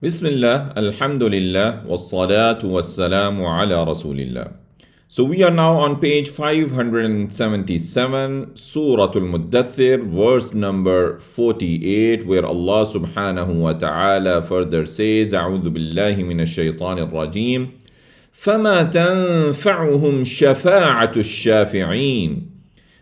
Bismillah, Alhamdulillah, wassalatu wassalamu ala Rasulillah. So we are now on page 577, Surah Al-Muddathir, verse number 48, where Allah subhanahu wa ta'ala further says, أعوذ بالله من الشيطان الرجيم فما تنفعهم شفاعة الشافعين.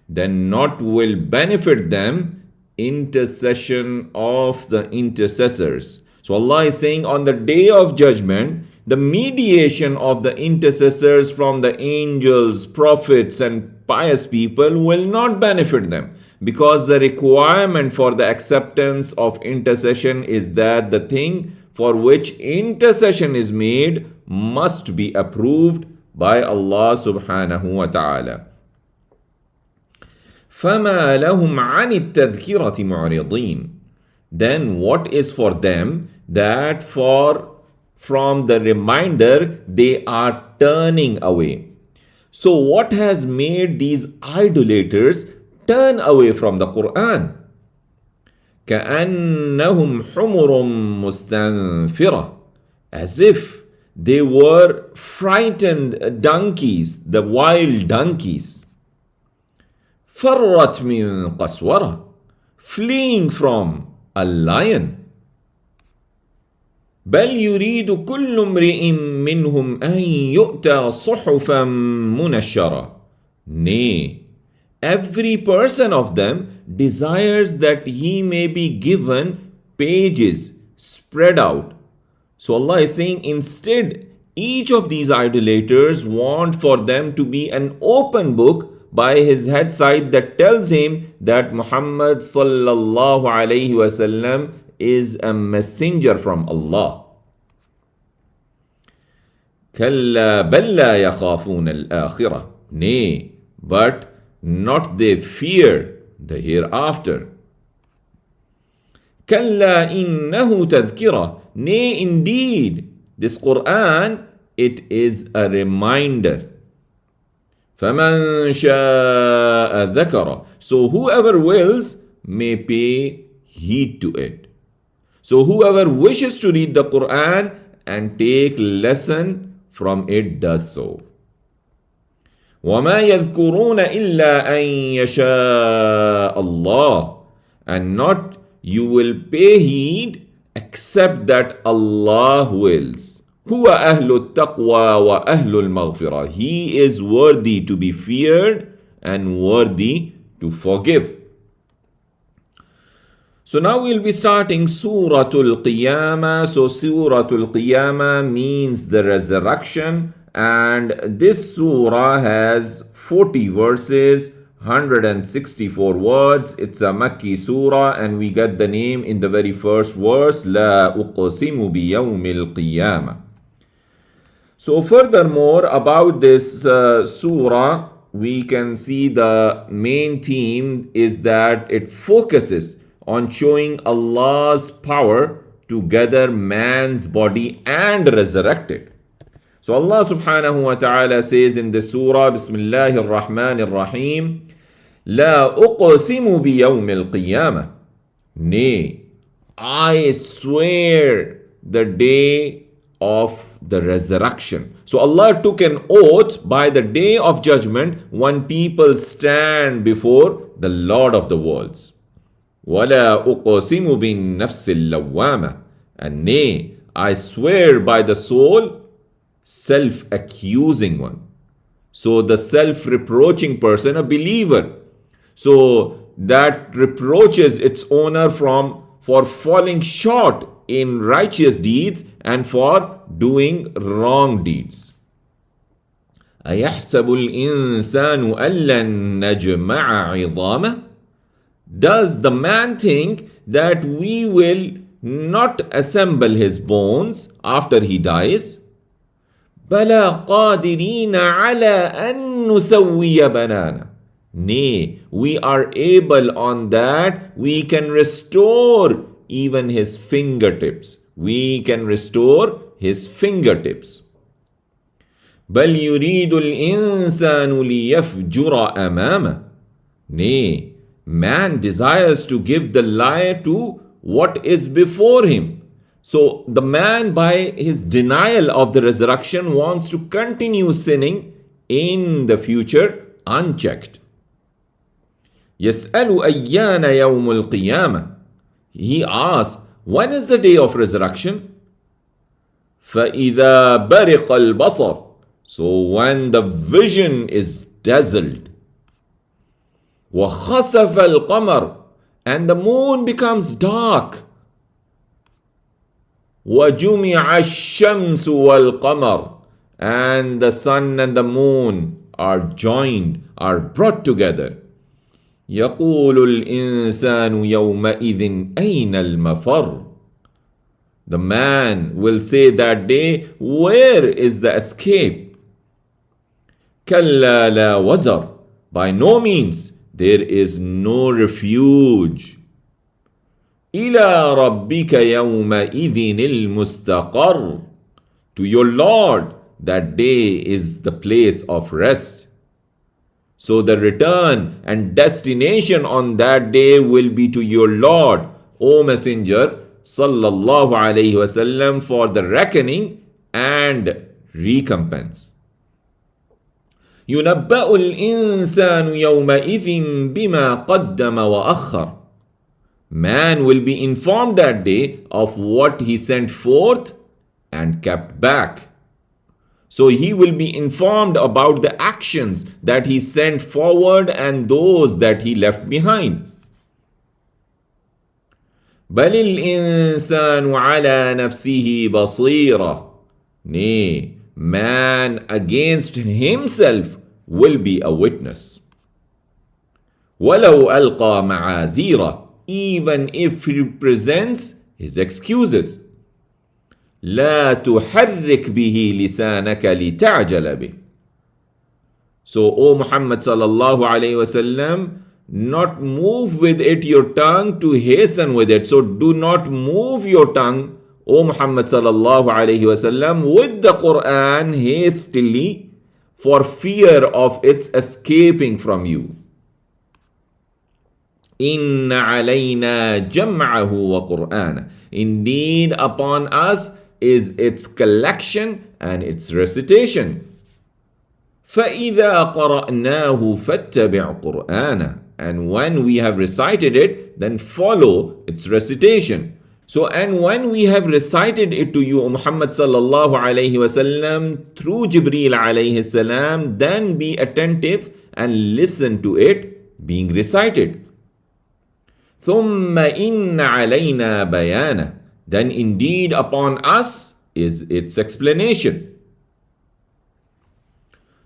Then not will benefit them intercession of the intercessors. So Allah is saying on the day of judgment, the mediation of the intercessors from the angels, prophets, and pious people will not benefit them, because the requirement for the acceptance of intercession is that the thing for which intercession is made must be approved by Allah subhanahu wa ta'ala. فَمَا لَهُمْ عَنِ التَّذْكِرَةِ مُعْرِضِينَ. Then what is for them that from the reminder they are turning away? So what has made these idolaters turn away from the Quran? كَأَنَّهُمْ حُمُرٌ مُسْتَنْفِرَةٌ. As if they were frightened donkeys, the wild donkeys. فَرَّتْ مِنْ قَسْوَرَةٍ. Fleeing from a lion. بل يريد كل امرئ منهم أن يؤتى صحفا منشرة. Nay, every person of them desires that he may be given pages spread out. So Allah is saying instead, each of these idolaters want for them to be an open book by his head side that tells him that Muhammad sallallahu alayhi wasallam is a messenger from Allah. كلا بل لا يخافون الآخرة. Nay, but not they fear the hereafter. كلا إنه تذكرة. Nay, indeed, this Quran, it is a reminder. فَمَنْ شَاءَ ذَكَرَ. So whoever wills may pay heed to it. So whoever wishes to read the Quran and take lesson from it does so. وَمَا يَذْكُرُونَ إِلَّا أَن يَشَاءَ اللَّهُ. And not you will pay heed except that Allah wills. هو أهل التقوى وأهل المغفرة. He is worthy to be feared and worthy to forgive. So now we'll be starting Surah Al-Qiyamah. So Surah Al-Qiyamah means the resurrection, and this surah has 40 verses, 164 words. It's a Makki surah, and we get the name in the very first verse, لا أقسم بيوم القيامة. So furthermore, about this surah, we can see the main theme is that it focuses on showing Allah's power to gather man's body and resurrect it. So Allah subhanahu wa ta'ala says in the surah, Bismillahir Rahmanir Rahim, لا أقسم بيوم القيامة. Nay, I swear the day of the resurrection. So Allah took an oath by the day of judgment when people stand before the Lord of the worlds. وَلَا أُقْسِمُ بِالنَّفْسِ اللَّوَّامَةِ. And nay, I swear by the soul, self-accusing one. So the self-reproaching person, a believer, so that reproaches its owner for falling short in righteous deeds and for doing wrong deeds. أَيَحْسَبُ الْإِنسَانُ أَلَّن نَجْمَعَ عِظَامَهُ. Does the man think that we will not assemble his bones after he dies? بَلَا قَادِرِينَ عَلَىٰ أَن نُسَوِّيَ بَنَانَهُ. Nay, we are able on that we can restore even his fingertips. We can restore his fingertips. بَلْ يُرِيدُ الْإِنسَانُ لِيَفْجُرَ أَمَامَهُ. Nay, man desires to give the lie to what is before him. So the man, by his denial of the resurrection, wants to continue sinning in the future unchecked. يسأل أيان يوم القيامة. He asks, when is the day of resurrection? فإذا برق البصر. So when the vision is dazzled. وخسف القمر. And the moon becomes dark. وجمع الشمس والقمر. And the sun and the moon are joined, are brought together. يقول الإنسان يومئذ أين المفر. The man will say that day, where is the escape? كلا لا وزر. By no means, there is no refuge. إلى ربك يومئذ المستقر. To your Lord, that day is the place of rest. So the return and destination on that day will be to your Lord, O Messenger, sallallahu alayhi wasallam, for the reckoning and recompense. ينبأ الإنسان يومئذ بما قدم وأخر. Man will be informed that day of what he sent forth and kept back. So he will be informed about the actions that he sent forward and those that he left behind. بل الإنسان على نفسه بصيرة. Nay, man against himself will be a witness. ولو ألقى معاذيره. Even if he presents his excuses. لا تحرك به لسانك لتعجل به. So, O Muhammad sallallahu alayhi wasallam, not move with it your tongue to hasten with it. So do not move your tongue, O Muhammad sallallahu alayhi wasallam, with the Quran hastily for fear of its escaping from you. إن علينا جمعه وقرآنه. Indeed, upon us is its collection and its recitation. فإذا قرأناه فاتبع قرآنه. And when we have recited it, then follow its recitation. So, and when we have recited it to you, Muhammad sallallahu alayhi wasallam, through Jibreel alayhi salam, then be attentive and listen to it being recited. ثم إن علينا بيانه. Then indeed upon us is its explanation.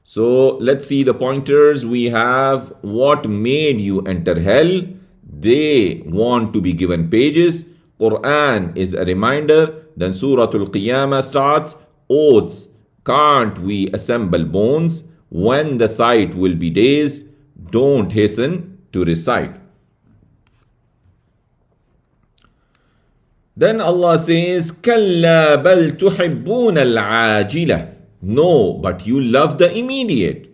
So let's see the pointers. We have what made you enter hell. They want to be given pages. Quran is a reminder. Then Surah Al-Qiyamah starts. Oaths. Can't we assemble bones? When the sight will be dazed, don't hasten to recite. Then Allah says, كَلَّا بَلْ تُحِبُّونَ الْعَاجِلَةِ. No, but you love the immediate.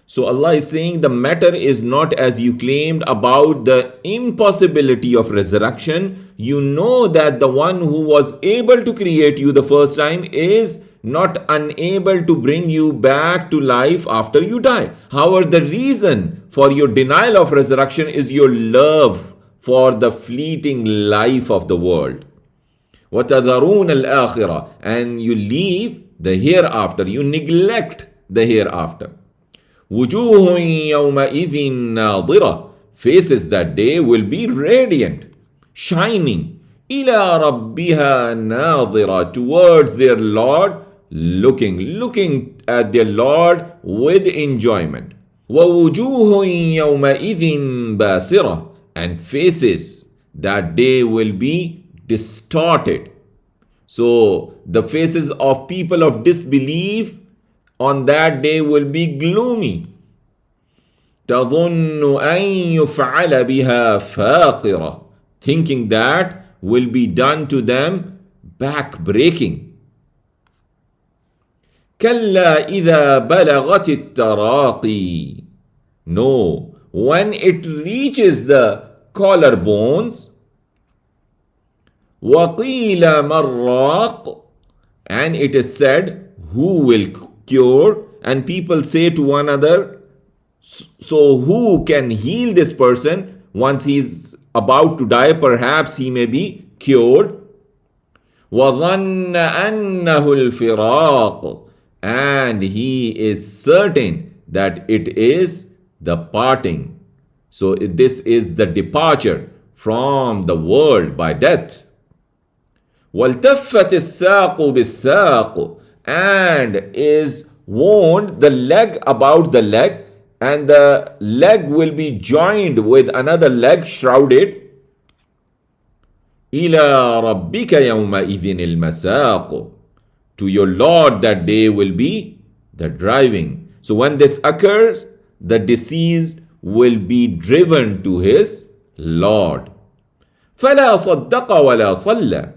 So Allah is saying the matter is not as you claimed about the impossibility of resurrection. You know that the one who was able to create you the first time is not unable to bring you back to life after you die. However, the reason for your denial of resurrection is your love for the fleeting life of the world. وَتَذَرُونَ الْآخِرَةِ. And you leave the hereafter, you neglect the hereafter. وُجُوهٌ يَوْمَئِذٍ نَاظِرَةٌ. Faces that day will be radiant, shining. إِلَى رَبِّهَا نَاظِرَةٌ. Towards their Lord, looking at their Lord with enjoyment. وَوُجُوهٌ يَوْمَئِذٍ بَاسِرَةٌ. And faces that day will be distorted. So the faces of people of disbelief on that day will be gloomy. تَظُنُّ أَن يُفْعَلَ بِهَا فَاقِرَةٌ. Thinking that will be done to them back-breaking. كَلَّا إِذَا بَلَغَتِ التَّرَاقِي. No, when it reaches the collarbones, وَقِيلَ مَرَّاقٍ, and it is said, who will cure? And people say to one another, so who can heal this person once he is about to die? Perhaps he may be cured. وَظَنَّ أَنَّهُ الْفِرَاقُ, and he is certain that it is the parting. So this is the departure from the world by death. وَالْتَفَّتِ السَّاقُ بِالسَّاقُ, and is wound the leg about the leg, and the leg will be joined with another leg shrouded. إِلَى رَبِّكَ يَوْمَئِذٍ الْمَسَاقُ, to your Lord that day will be the driving. So when this occurs, the deceased will be driven to his Lord. فَلَا صَدَّقَ وَلَا صَلَّى,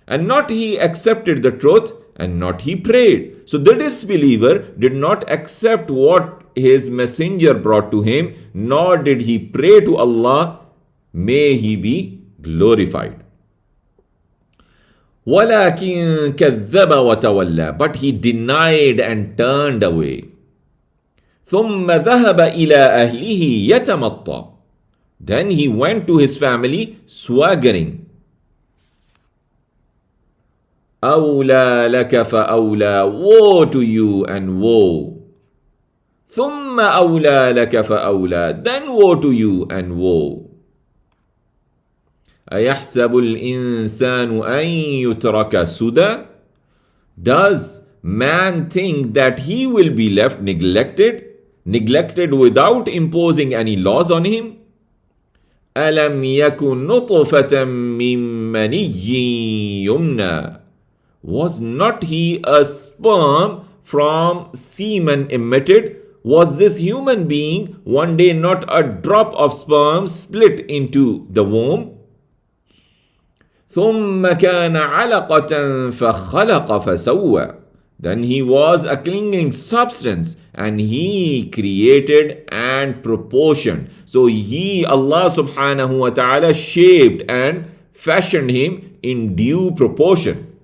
and not he accepted the truth, and not he prayed. So the disbeliever did not accept what his messenger brought to him, nor did he pray to Allah, may he be glorified. وَلَكِنْ كَذَّبَ وَتَوَلَّى, but he denied and turned away. ثُمَّ ذَهَبَ إِلَى أَهْلِهِ يَتَمَطَّى, then he went to his family swaggering. أَوْلَى لَكَ فَأَوْلَى, woe to you and woe. ثُمَّ أَوْلَى لَكَ فَأَوْلَى, then woe to you and woe. أَيَحْسَبُ الْإِنسَانُ أَن يُتْرَكَ سُدًى, does man think that he will be left neglected without imposing any laws on him? أَلَمْ يَكُنْ نُطْفَةً مِّن مَّنِيٍّ يُمْنَى, was not he a sperm from semen emitted? Was this human being one day not a drop of sperm split into the womb? ثُمَّ كَانَ عَلَقَةً فَخَلَقَ فَسَوَّى, then he was a clinging substance and he created and proportioned. So he, Allah subhanahu wa ta'ala, shaped and fashioned him in due proportion.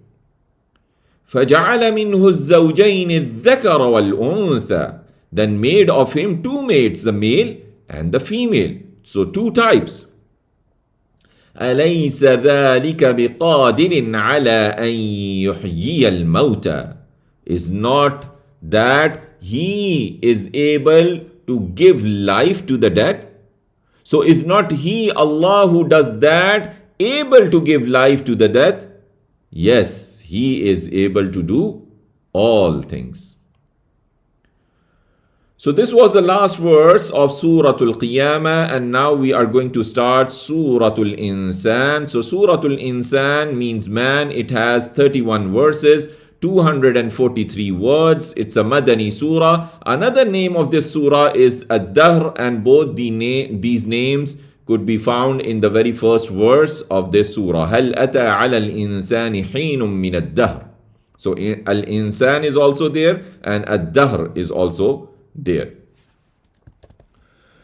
فَجَعَلَ مِنْهُ الزَّوْجَيْنِ الذَّكَرَ وَالْأُنْثَى, then made of him two mates, the male and the female. So two types. أَلَيْسَ ذَلِكَ بِقَادِرٍ عَلَىٰ أَن يُحْيِيَ الْمَوْتَى, is not that he is able to give life to the dead? So is not he, Allah, who does that, able to give life to the dead? Yes, he is able to do all things. So this was the last verse of Surah Al-Qiyamah, and now we are going to start Surah Al-Insan. So Surah Al-Insan means man. It has 31 verses, 243 words. It's a Madani surah. Another name of this surah is Ad-Dahr, and both these names could be found in the very first verse of this surah. هَلْ أَتَى عَلَى الْإِنسَانِ حِينٌ مِّنَ الدَّهْرِ. So Al-Insan is also there, and Ad-Dahr is also there.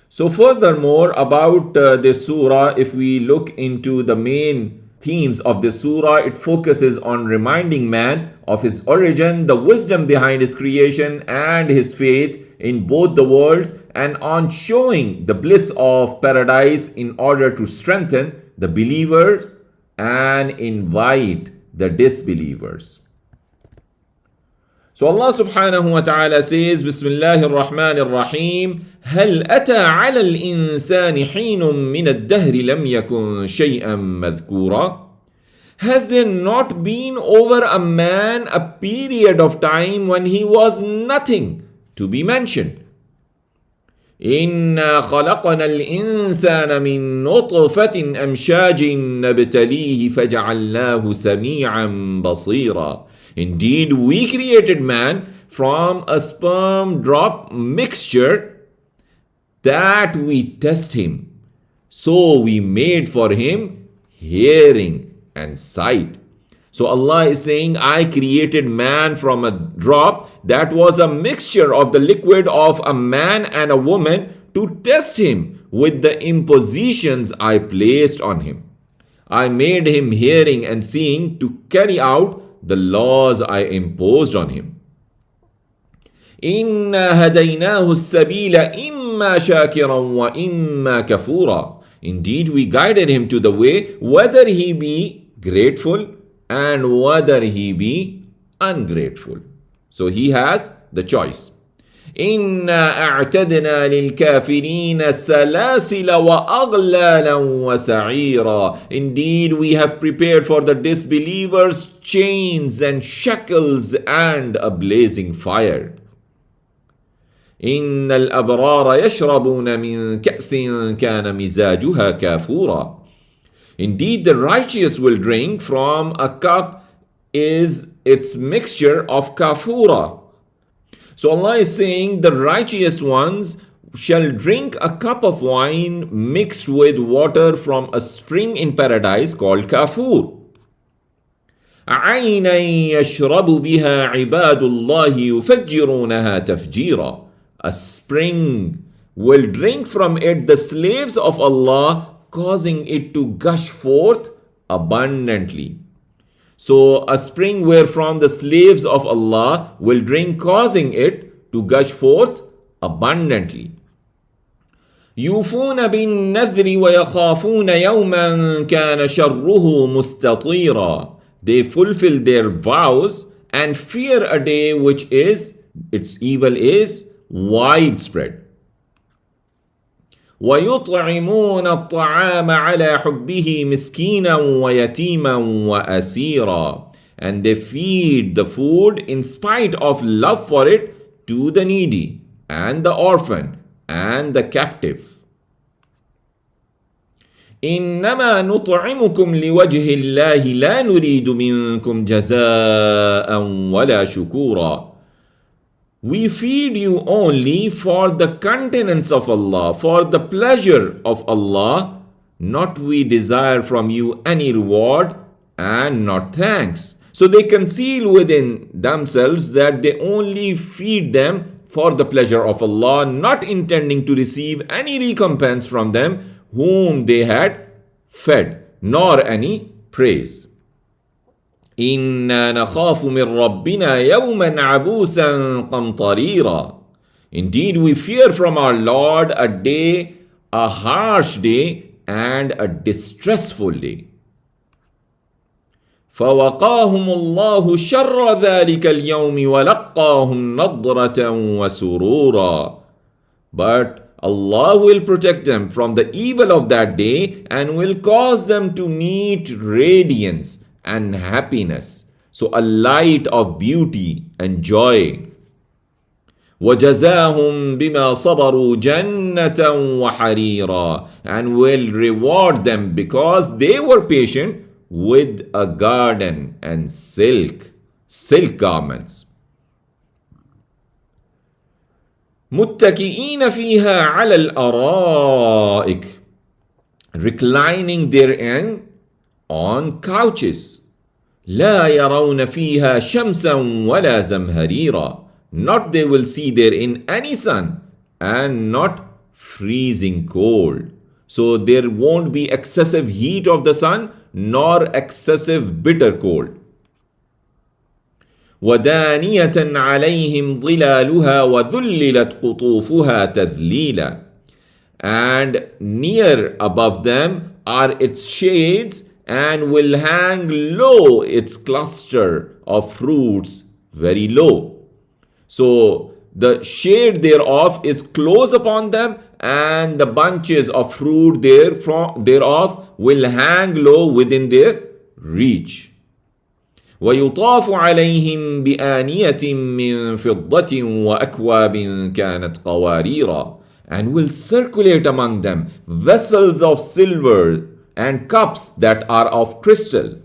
So furthermore, about this surah, if we look into the main themes of this surah, it focuses on reminding man of his origin, the wisdom behind his creation, and his faith in both the worlds, and on showing the bliss of paradise in order to strengthen the believers and invite the disbelievers. So Allah subhanahu wa ta'ala says, Bismillahir Rahmanir Rahim, هَلْ أَتَى عَلَى الْإِنسَانِ حِينٌ مِّنَ الدَّهْرِ لَمْ يَكُنْ شَيْئًا مَذْكُورًا. Has there not been over a man a period of time when he was nothing to be mentioned? إِنَّا خَلَقْنَا الْإِنسَانَ مِن نُطْفَةٍ أَمْشَاجٍ نَبْتَلِيهِ فَجَعَلْنَاهُ سَمِيعًا بَصِيرًا. Indeed, we created man from a sperm drop mixture that we test him. So we made for him hearing and sight. So Allah is saying, I created man from a drop that was a mixture of the liquid of a man and a woman to test him with the impositions I placed on him. I made him hearing and seeing to carry out the laws I imposed on him. إنا هديناه السبيل إما شاكرا وإما كفورا. Indeed, we guided him to the way, whether he be grateful and whether he be ungrateful. So he has the choice. إنا أعتدنا للكافرين سلاسل وأغلالا وسعيرا. Indeed, we have prepared for the disbelievers chains and shackles and a blazing fire. إن الأبرار يشربون من كأس كان مزاجها كافورا. Indeed, the righteous will drink from a cup is its mixture of kafura. So Allah is saying the righteous ones shall drink a cup of wine mixed with water from a spring in paradise called kafur. عينا يشرب بها عباد الله يفجرونها تفجيرا. A spring will drink from it the slaves of Allah, causing it to gush forth abundantly. So a spring wherefrom the slaves of Allah will drink, causing it to gush forth abundantly. يوفون بالنذر ويخافون يوما كان شره مستطيرا. They fulfill their vows and fear a day which is, its evil is widespread. ويطعمون الطعام على حبه مسكينا ويتيما وأسيرا. And they feed the food in spite of love for it to the needy and the orphan and the captive. إنما نطعمكم لوجه الله لا نريد منكم جزاء ولا شكورا. We feed you only for the countenance of Allah, for the pleasure of Allah, not we desire from you any reward and not thanks. So they conceal within themselves that they only feed them for the pleasure of Allah, not intending to receive any recompense from them whom they had fed, nor any praise. إنا نخاف من ربنا يوما عبوسا قمطريرا. Indeed, we fear from our Lord a day, a harsh day, and a distressful day. فوقاهم الله شر ذلك اليوم ولقاهم نضرة وسرورا. But Allah will protect them from the evil of that day and will cause them to meet radiance and happiness. So a light of beauty and joy. وَجَزَاهُمْ بِمَا صَبَرُوا جَنَّةً وَحَرِيرًا. And will reward them because they were patient with a garden and silk garments. مُتَّكِئِينَ فِيهَا عَلَى الْأَرَائِكِ. Reclining therein on couches. لا يرون فيها شمسا ولا زمهريرا. Not they will see therein any sun and not freezing cold. So there won't be excessive heat of the sun nor excessive bitter cold. ودانية عليهم ظلالها وذللت قطوفها تذليلا. And near above them are its shades, and will hang low its cluster of fruits very low. So the shade thereof is close upon them, and the bunches of fruit thereof will hang low within their reach. ويطاف عليهم بآنية من فضة وأكواب كانت قواريرا. And will circulate among them vessels of silver and cups that are of crystal.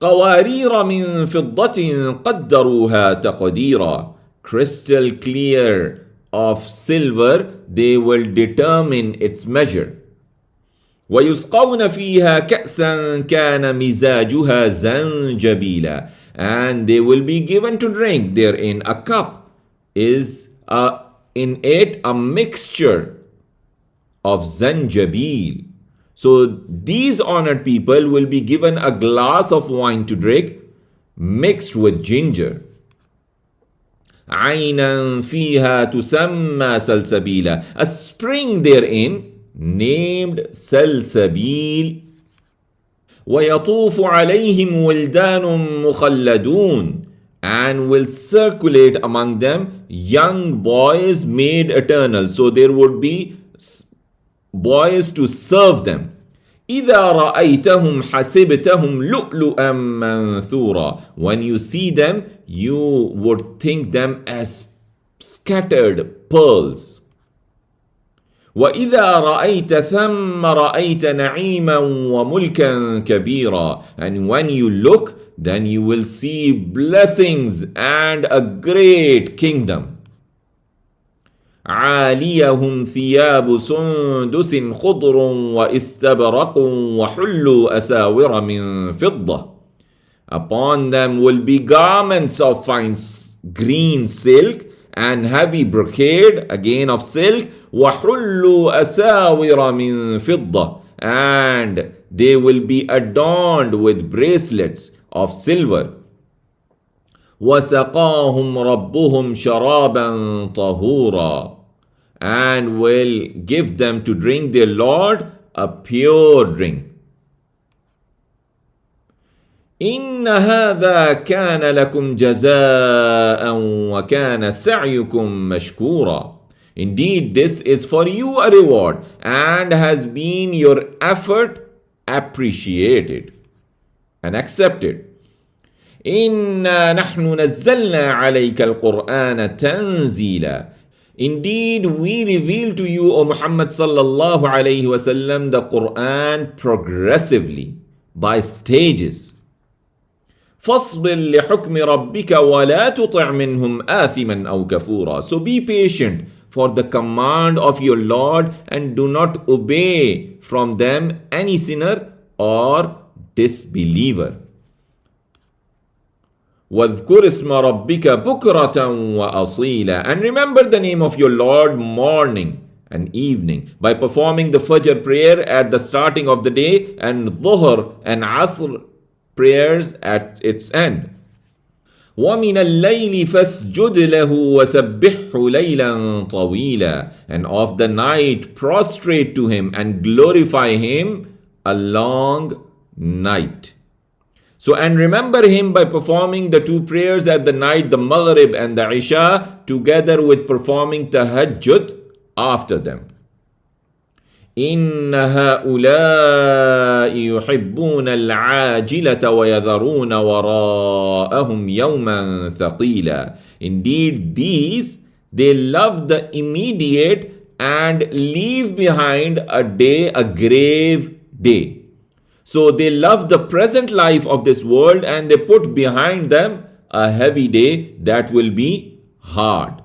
قوارير من فضة قدروها تقديرا. Crystal clear of silver, they will determine its measure. ويسقون فيها كأسا كان مزاجها زنجبيلا. And they will be given to drink therein a cup is in it a mixture of zanjabil. So these honored people will be given a glass of wine to drink mixed with ginger. عينا فيها تسمى سلسبيلا, a spring therein named سلسبيل. ويطوف عليهم ولدان مخلدون, and will circulate among them young boys made eternal. So there would be boys to serve them. إذا رأيتهم حسبتهم لؤلؤا منثورا. When you see them, you would think them as scattered pearls. وإذا رأيت ثم رأيت نعيما وملكا كبيرا. And when you look, then you will see blessings and a great kingdom. عاليهم ثياب سندس خضر واستبرق وحلوا أساور من فضة. Upon them will be garments of fine green silk and heavy brocade, again of silk. وحلوا أساور من فضة, and they will be adorned with bracelets of silver. وسقاهم ربهم شرابا طهورا, and will give them to drink their Lord a pure drink. إن هذا كان لكم جزاء وكان سعيكم مشكورا. Indeed, this is for you a reward, and has been your effort appreciated and accepted. إنا نحن نزلنا عليك القرآن تنزيلا. Indeed, we reveal to you, O Muhammad sallallahu alayhi wasallam, the Quran progressively, by stages. فاصبر لحكم ربك ولا تطع منهم آثما أو كفورا. So be patient for the command of your Lord, and do not obey from them any sinner or disbeliever. وَاذْكُرِ اسْمَ رَبِّكَ بُكْرَةً وَأَصِيلًا. And remember the name of your Lord morning and evening, by performing the Fajr prayer at the starting of the day, and Dhuhr and Asr prayers at its end. وَمِنَ اللَّيْلِ فَاسْجُدْ لَهُ وَسَبِّحْهُ لَيْلًا طَوِيلًا. And of the night prostrate to him and glorify him a long night. So, and remember him by performing the two prayers at the night, the Maghrib and the Isha, together with performing Tahajjud after them. إِنَّ هَؤُلَاءِ يُحِبُّونَ الْعَاجِلَةَ وَيَذَرُونَ وَرَاءَهُمْ يَوْمًا ثَقِيلًا. Indeed, these, they love the immediate and leave behind a day, a grave day. So they love the present life of this world, and they put behind them a heavy day that will be hard.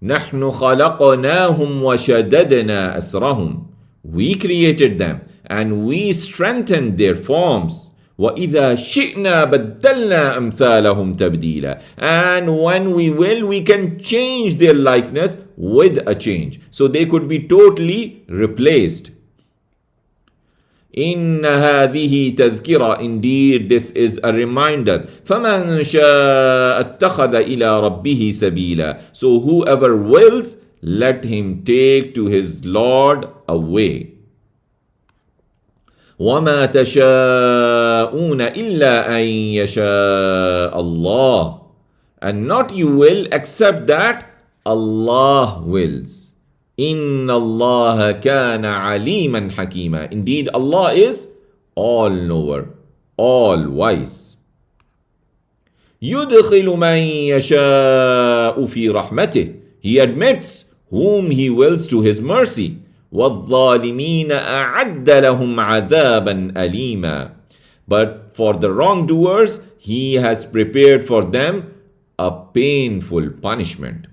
نحن خلقناهم وشددنا أسرهم. We created them and we strengthened their forms. وإذا شئنا بدلنا أمثالهم تبديلا. And when we will, we can change their likeness with a change. So they could be totally replaced. إن هذه تذكرة. Indeed, this is a reminder. فمن شاء اتخذ إلى ربه سبيلا. So whoever wills, let him take to his Lord a way. وما تشاءون إلا أن يشاء الله. And not you will, except that Allah wills. إِنَّ اللَّهَ كَانَ عَلِيمًا حَكِيمًا. Indeed, Allah is all-knower, all-wise. يُدْخِلُ مَن يَشَاءُ فِي رَحْمَتِهِ. He admits whom He wills to His mercy. وَالظَّالِمِينَ أَعَدَّ لَهُمْ عَذَابًا أَلِيمًا. But for the wrongdoers, He has prepared for them a painful punishment.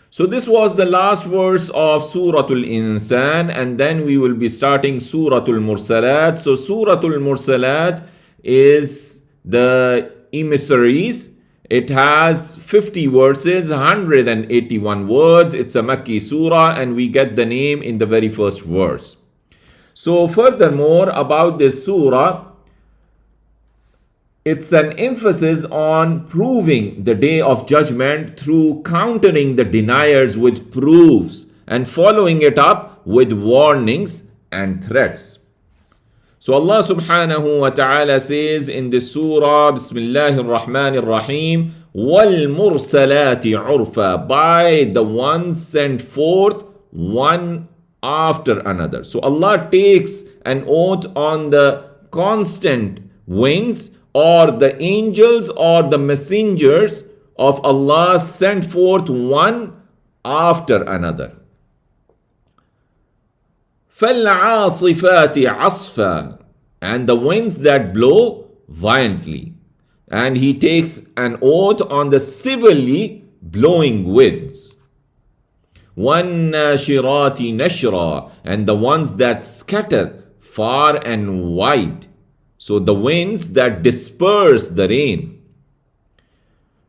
So this was the last verse of Suratul Insan, and then we will be starting Suratul Mursalat. So Suratul Mursalat is the emissaries, It has 50 verses, 181 words. It's a Makki surah, and we get the name in the very first verse. So, furthermore, about this surah, it's an emphasis on proving the day of judgment through countering the deniers with proofs and following it up with warnings and threats. So Allah subhanahu wa ta'ala says in the surah, Bismillahir Rahmanir Rahim, وَالْمُرْسَلَاتِ عُرْفًا, by the ones sent forth one after another. So Allah takes an oath on the constant wings, or the angels or the messengers of Allah sent forth one after another. فَالْعَاصِفَاتِ عَصْفًا, and the winds that blow violently. And he takes an oath on the severely blowing winds. وَالنَّاشِرَاتِ نَشْرًا, and the ones that scatter far and wide. So the winds that disperse the rain.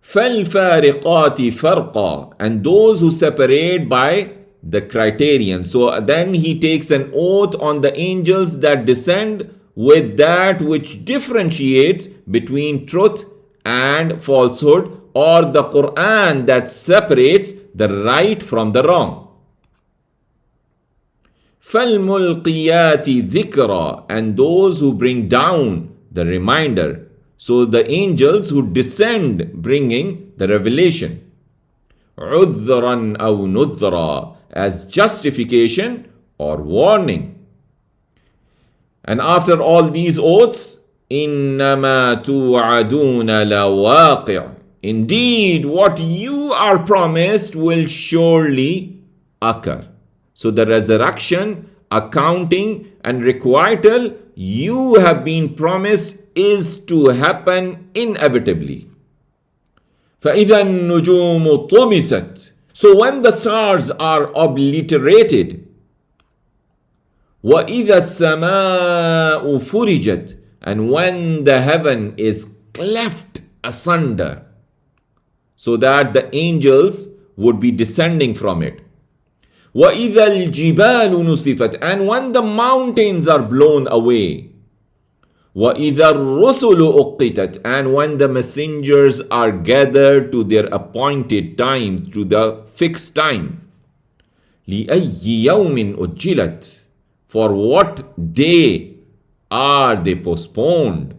فَالْفَارِقَاتِ فَرْقًا, and those who separate by the criterion. So then he takes an oath on the angels that descend with that which differentiates between truth and falsehood, or the Quran that separates the right from the wrong. فَالْمُلْقِيَاتِ ذِكْرًا, and those who bring down the reminder. So the angels who descend bringing the revelation. عُذْرًا أَوْ نُذْرًا, as justification or warning. And after all these oaths, إِنَّمَا تُوعَدُونَ لَوَاقِعٌ, indeed what you are promised will surely occur. So the resurrection, accounting, and requital you have been promised is to happen inevitably. فَإِذَا النُّجُومُ طُمِسَتْ, so when the stars are obliterated. وَإِذَا السَّمَاءُ فُرِجَتْ, and when the heaven is cleft asunder, so that the angels would be descending from it. وَإِذَا الْجِبَالُ نُسِفَتْ, and when the mountains are blown away. وَإِذَا الرُّسُلُ أُقِّتَتْ, and when the messengers are gathered to their appointed time, to the fixed time. لِأَيِّ يَوْمٍ أُجِّلَتْ, for what day are they postponed?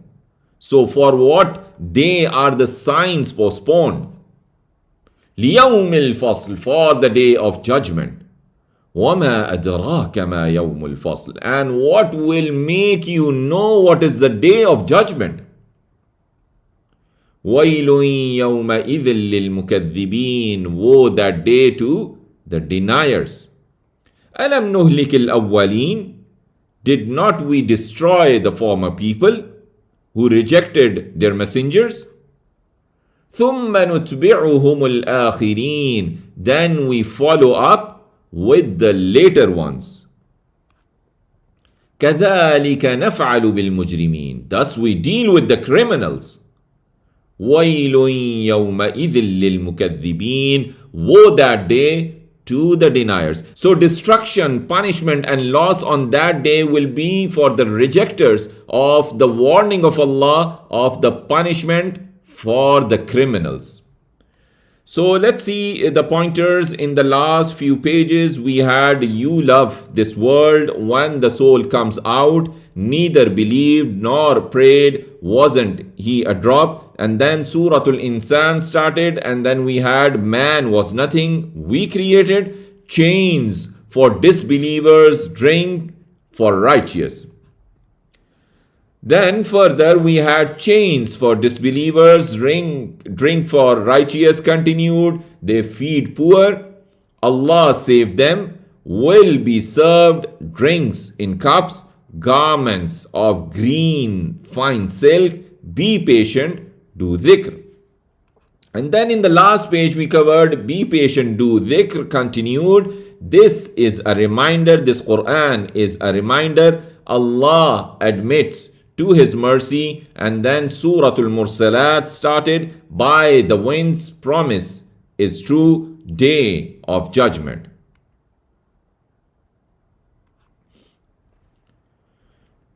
So for what day are the signs postponed? لِيَوْمِ الْفَصْلِ, for the day of judgment. وَمَا أَدْرَاكَ مَا يَوْمُ الْفَصْلِ, and what will make you know what is the day of judgment? وَيْلٌ يَوْمَئِذٍ لِلْمُكَذِّبِينَ, woe that day to the deniers. أَلَمْ نُهْلِكِ الْأَوَّلِينَ, did not we destroy the former people who rejected their messengers? ثُمَّ نُتْبِعُهُمُ الْآخِرِينَ, then we follow up with the later ones. كَذَلِكَ نَفْعَلُ بِالْمُجْرِمِينَ, thus we deal with the criminals. وَيْلٌ يَوْمَئِذٍ لِلْمُكَذِّبِينَ, woe that day to the deniers. So destruction, punishment, and loss on that day will be for the rejectors of the warning of Allah, of the punishment for the criminals. So let's see the pointers in the last few pages. We had, you love this world. When the soul comes out, neither believed nor prayed, wasn't he a drop? And then Suratul Insan started, and then we had, man was nothing, we created. Chains for disbelievers, drink for righteous. Then further we had chains for disbelievers, drink for righteous continued. They feed poor, Allah saved them, will be served drinks in cups, garments of green fine silk, be patient, do dhikr. And then in the last page we covered be patient, do dhikr continued. This is a reminder, this Quran is a reminder. Allah admits to His mercy. And then Surah Al-Mursalat started by the wind's promise is true, day of judgment.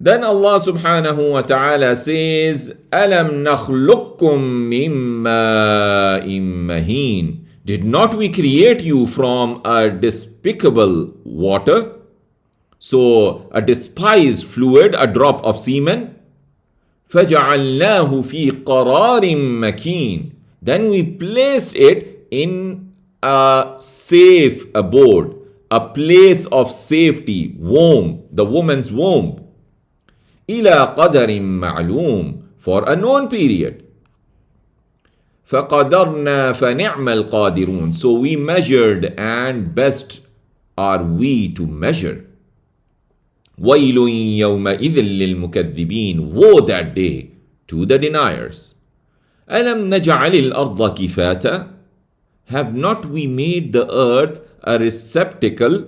Then Allah subhanahu wa ta'ala says, Alam nakhluqkum min ma'in mahin. Did not we create you from a despicable water? So a despised fluid, a drop of semen. فَجَعَلْنَاهُ فِي قَرَارٍ مَكِينٍ. Then we placed it in a safe abode, a place of safety, womb, the woman's womb. إِلَى قَدَرٍ مَعْلُومٍ, for a known period. فَقَدَرْنَا فَنِعْمَ الْقَادِرُونَ. So we measured, and best are we to measure. وَيْلٌ يَوْمَئِذٍ لِلْمُكَذِّبِينَ. Woe that day to the deniers. أَلَمْ نَجْعَلِ الْأَرْضَ كِفَاتًا. Have not we made the earth a receptacle?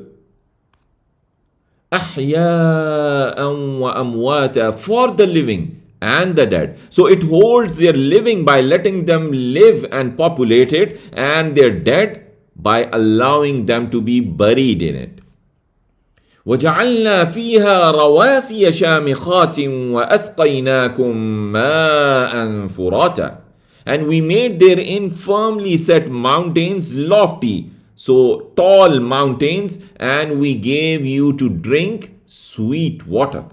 أَحْيَاءً وَأَمْوَاتًا, for the living and the dead. So it holds their living by letting them live and populate it, and their dead by allowing them to be buried in it. وَجَعَلْنَا فِيهَا رَوَاسِيَ شَامِخَاتٍ وَأَسْقَيْنَاكُمْ مَاءً فُرَاتًا. And we made therein firmly set mountains lofty, so tall mountains, and we gave you to drink sweet water.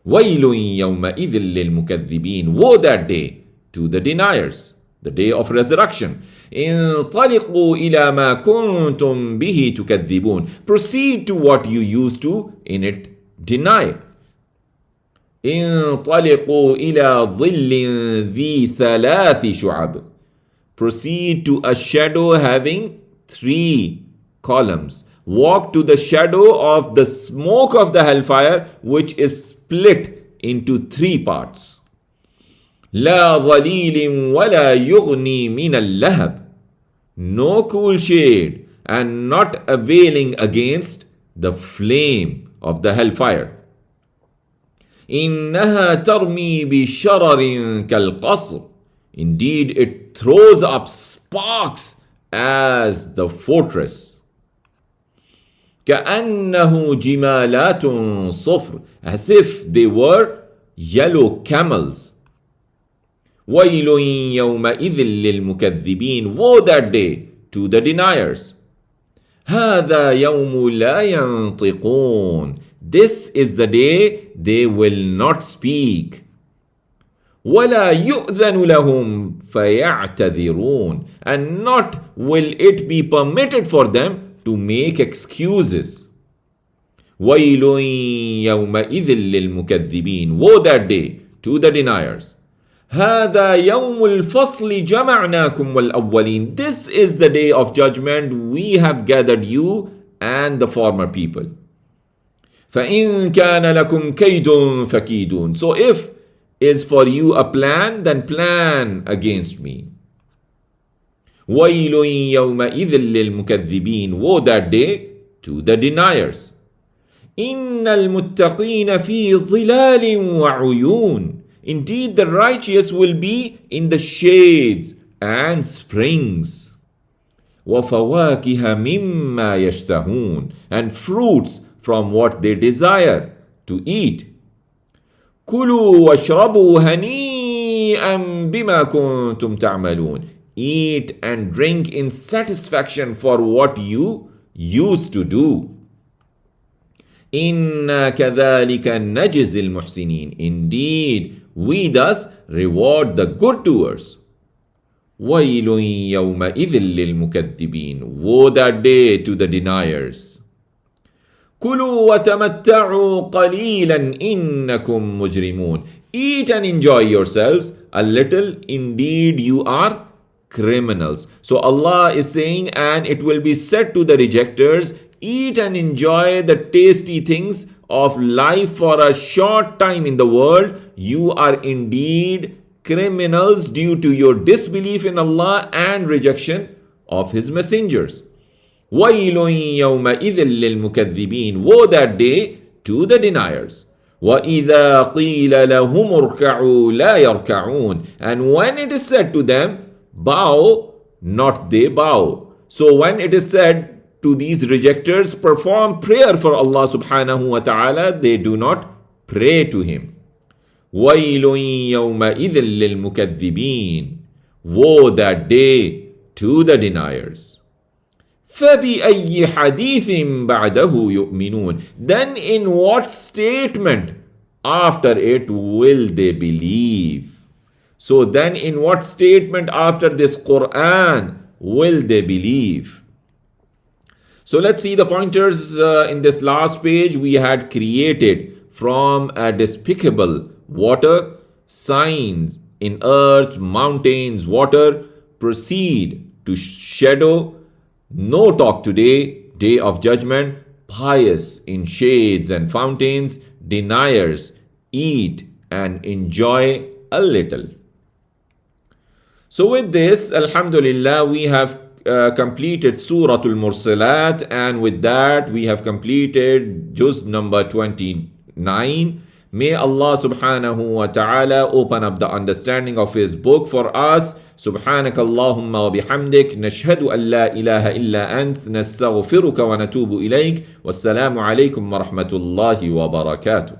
وَيْلٌ يَوْمَئِذٍ لِلْمُكَذِّبِينَ. Woe that day to the deniers, the day of resurrection. انطلقوا إلى ما كنتم به تكذبون. Proceed to what you used to in it deny. انطلقوا إلى ظل ذي ثلاث شعب. Proceed to a shadow having 3 columns. Walk to the shadow of the smoke of the hellfire, which is split into 3 parts. لا ظليل ولا يغني من اللهب. No cool shade, and not availing against the flame of the hellfire. إنها ترمي بشرر كالقصر. Indeed, it throws up sparks as the fortress. كأنه جمالات صفر, as if they were yellow camels. وَيْلٌ يَوْمَئِذٍ لِلْمُكَذِّبِينَ. Woe that day to the deniers. هَذَا يَوْمُ لَا يَنطِقُونَ. This is the day they will not speak. وَلَا يُؤْذَنُ لَهُمْ فَيَعْتَذِرُونَ. And not will it be permitted for them to make excuses. وَيْلٌ يَوْمَئِذٍ لِلْمُكَذِّبِينَ. Woe that day to the deniers. هذا يوم الفصل جمعناكم والأولين. This is the day of judgment. We have gathered you and the former people. فإن كان لكم كيد فكيدون. So if is for you a plan, then plan against me. ويل يومئذ للمكذبين. Woe that day to the deniers. إن المتقين في ظلال وعيون. Indeed, the righteous will be in the shades and springs. وَفَوَاكِهَ مِمَّا يَشْتَهُونَ. And fruits from what they desire to eat. كُلُوا وَاشْرَبُوا هَنِيئًا بِمَا كُنْتُمْ تَعْمَلُونَ. Eat and drink in satisfaction for what you used to do. إِنَّا كَذَلِكَ نَجْزِي الْمُحْسِنِينَ. Indeed, we thus reward the good doers. وَيْلٌ يَوْمَئِذٍ لِلْمُكَذِّبِينَ. Woe that day to the deniers. كُلُوا وَتَمَتَّعُوا قَلِيلًا إِنَّكُمْ مُجْرِمُونَ. Eat and enjoy yourselves a little. Indeed, you are criminals. So Allah is saying, and it will be said to the rejectors, eat and enjoy the tasty things of life for a short time in the world. You are indeed criminals due to your disbelief in Allah and rejection of His messengers. وَيْلٌ يَوْمَئِذٍ لِلْمُكَذِّبِينَ. Woe that day to the deniers. وَإِذَا قِيلَ لَهُمُ ارْكَعُوا لَا يَرْكَعُونَ. And when it is said to them, bow, not they bow. So when it is said to these rejectors, perform prayer for Allah subhanahu wa ta'ala, they do not pray to Him. وَيْلٌ يَوْمَئِذٍ لِلْمُكَذِّبِينَ. Woe that day to the deniers. فَبِأَيِّ حَدِيثٍ بَعْدَهُ يُؤْمِنُونَ. Then in what statement after it will they believe? So then in what statement after this Quran will they believe? So let's see the pointers in this last page. We had created from a despicable water, signs in earth, mountains, water, proceed to shadow, no talk today, day of judgment, pious in shades and fountains, deniers, eat and enjoy a little. So with this, Alhamdulillah, we have completed Surah Al-Mursalat, and with that we have completed Juz number 29. May Allah subhanahu wa ta'ala open up the understanding of His book for us. سبحانك اللهم وبحمدك نشهد أن لا إله إلا أنت نستغفرك ونتوب إليك والسلام عليكم ورحمة الله وبركاته.